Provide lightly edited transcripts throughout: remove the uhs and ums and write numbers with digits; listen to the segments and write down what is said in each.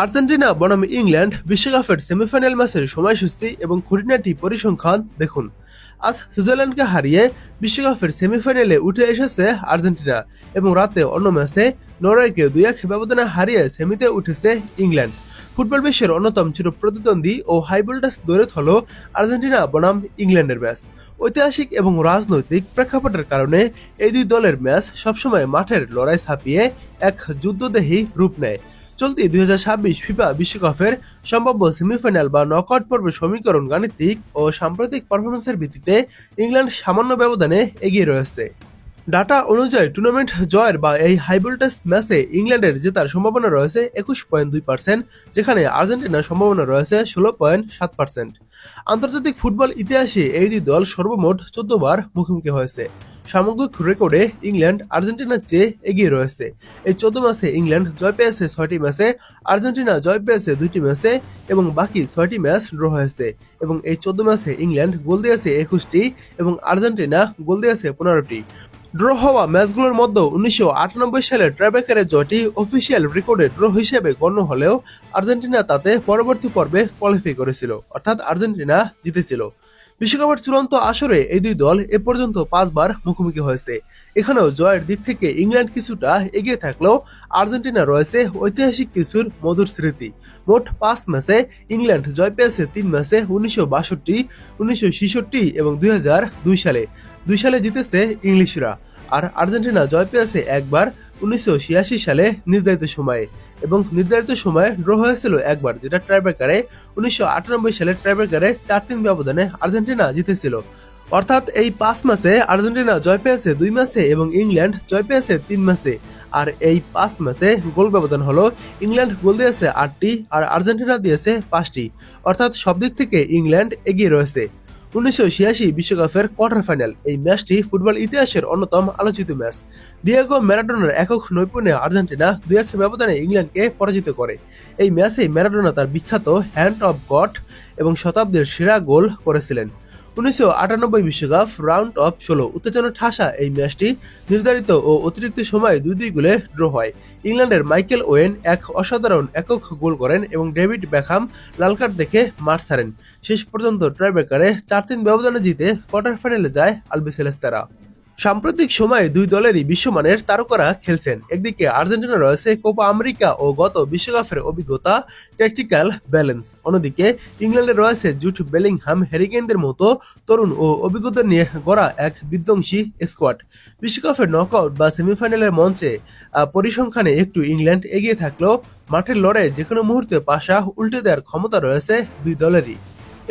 Argentina বনাম England বিশ্বকাপের semifinal ম্যাচের সময়সূচি এবং খুঁটিনাটি পরিসংখ্যান দেখুন। আজ সুইজারল্যান্ডকে হারিয়ে বিশ্বকাপের সেমিফাইনালে উঠে এসেছে আর্জেন্টিনা এবং রাতে অন্য ম্যাচে নরওয়েকে 2-1 ব্যবধানে হারিয়ে সেমিতে উঠেছে ইংল্যান্ড। ফুটবল বিশ্বের অন্যতম চির প্রতিদ্বন্দ্বী ও হাই ভোল্টেজ দৌড়ে হল আর্জেন্টিনা বনাম ইংল্যান্ডের ম্যাচ। ঐতিহাসিক এবং রাজনৈতিক প্রেক্ষাপটের কারণে এই দুই দলের ম্যাচ সবসময় মাঠের লড়াই ছাপিয়ে এক যুদ্ধদেহী রূপ নেয়। চলতি 2026 ফিফা বিশ্বকাপের সম্ভাব্য সেমিফাইনাল বা নকআউট পর্বের সমীকরণ গাণিতিক ও সাম্প্রতিক পারফরমেন্সের ভিত্তিতে ইংল্যান্ড সামান্য ব্যবধানে এগিয়ে রয়েছে। ডাটা অনুযায়ী টুর্নামেন্ট জয়ের বা এই হাই ভোল্টেজ ম্যাচে ইংল্যান্ডের জেতার সম্ভাবনা রয়েছে 21.2%, যেখানে আর্জেন্টিনার সম্ভাবনা রয়েছে 16.7%। আন্তর্জাতিক ফুটবল ইতিহাসে এই দুই দল সর্বমোট 14 বার মুখোমুখি হয়েছে। সামগ্রিক রেকর্ডে ইংল্যান্ড আর্জেন্টিনার চেয়ে এগিয়ে রয়েছে। এই 14 ম্যাচে ইংল্যান্ড জয় পেয়েছে 6টি ম্যাচে, আর্জেন্টিনা জয় পেয়েছে 2টি ম্যাচে এবং বাকি 6টি ম্যাচ ড্র হয়েছে। এবং এই 14 ম্যাচে ইংল্যান্ড গোল দিয়েছে 21টি এবং আর্জেন্টিনা গোল দিয়েছে 15টি। ড্র হওয়া ম্যাচগুলোর মধ্যে 1998 সালের ট্রাইব্রেকারের জয়টি অফিসিয়াল রেকর্ডে ড্র হিসেবে গণ্য হলেও আর্জেন্টিনা তাতে পরবর্তী পর্বে কোয়ালিফাই করেছিল, অর্থাৎ আর্জেন্টিনা জিতেছিল। বিশ্বকাপের চূড়ান্ত আসরে এই দুই দল এ পর্যন্ত 5 বার মুখোমুখি হয়েছে। এখানেও জয়ের দিক থেকে ইংল্যান্ড কিছুটা এগিয়ে থাকলেও আর্জেন্টিনা রয়েছে ঐতিহাসিক কিছুর মধুর স্মৃতি। মোট 5 ম্যাচে ইংল্যান্ড জয় পেয়েছে 3 ম্যাচে 1962, 1966 এবং 2002 সালে। 2 সালে জিতেছে ইংলিশরা। আর আর্জেন্টিনা জয় পেয়েছে একবার 1986 সালে নির্ধারিত সময়ে এবং নির্ধারিত সময়ে ড্র হয়েছিল একবার, যেটা ট্রাইব্রেকারে 1998 সালের ট্রাইব্রেকারে 4-3 ব্যবধানে আর্জেন্টিনা জিতেছিল। অর্থাৎ এই 5 ম্যাচে আর্জেন্টিনা জয় পেয়েছে 2 ম্যাচে এবং ইংল্যান্ড জয় পেয়েছে 3 ম্যাচে। আর এই 5 ম্যাচে গোল ব্যবধান হলো ইংল্যান্ড গোল দিয়েছে 8টি আর আর্জেন্টিনা দিয়েছে 5টি, অর্থাৎ সব দিক থেকে ইংল্যান্ড এগিয়ে রয়েছে। 1986 বিশ্বকাপের কোয়ার্টার ফাইনাল এই ম্যাচটি ফুটবল ইতিহাসের অন্যতম আলোচিত ম্যাচ। ডিয়েগো ম্যারাডোনার একক নৈপুণ্যে আর্জেন্টিনা 2-1 ব্যবধানে ইংল্যান্ডকে পরাজিত করে। এই ম্যাচে ম্যারাডোনা তার বিখ্যাত হ্যান্ড অফ গড এবং শতাব্দীর সেরা গোল করেছিলেন। 1998 বিশ্বকাপ রাউন্ড অফ 16 উত্তেজনা ঠাসা এই ম্যাচটি নির্ধারিত ও অতিরিক্ত সময়ে 2-2 গোলে ড্র হয়। ইংল্যান্ডের মাইকেল ওয়েন এক অসাধারণ একক গোল করেন এবং ডেভিড বেকহাম লাল কার্ড দেখে মাঠ ছাড়েন। শেষ পর্যন্ত ট্রাইব্রেকারে 4-3 ব্যবধানে জিতে কোয়ার্টার ফাইনালে যায় আলবিসেলেস্তারা। সাম্প্রতিক সময়ে দুই দলেরই বিশ্বমানের তারকারা খেলছেন। একদিকে আর্জেন্টিনা রয়েছে কোপা আমেরিকা ও গত বিশ্বকাপের অভিজ্ঞতা, ট্যাকটিক্যাল ব্যালেন্স। অন্যদিকে ইংল্যান্ডে রয়েছে জুট বেলিংহাম, হ্যারিকেনদের মতো তরুণ ও অভিজ্ঞতা নিয়ে গড়া এক বিধ্বংসী স্কোয়াড। বিশ্বকাপের নকআউট বা সেমিফাইনালের মঞ্চে পরিসংখ্যানে একটু ইংল্যান্ড এগিয়ে থাকলেও মাঠের লড়াইয়ে যেকোনো মুহূর্তে পাশা উল্টে দেওয়ার ক্ষমতা রয়েছে দুই দলেরই।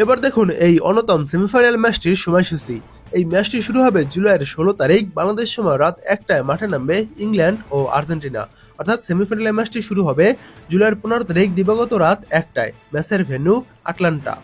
এবার দেখুন এই অন্যতম সেমিফাইনাল ম্যাচটির সময়সূচি। এই ম্যাচটি শুরু হবে জুলাইয়ের 16 তারিখ বাংলাদেশ সময় রাত 1টায়। মাঠে নামবে ইংল্যান্ড ও আর্জেন্টিনা, অর্থাৎ সেমিফাইনাল ম্যাচটি শুরু হবে জুলাইয়ের 15 তারিখ দিবাগত রাত 1টায়। ম্যাচের ভেন্যু আটলান্টা।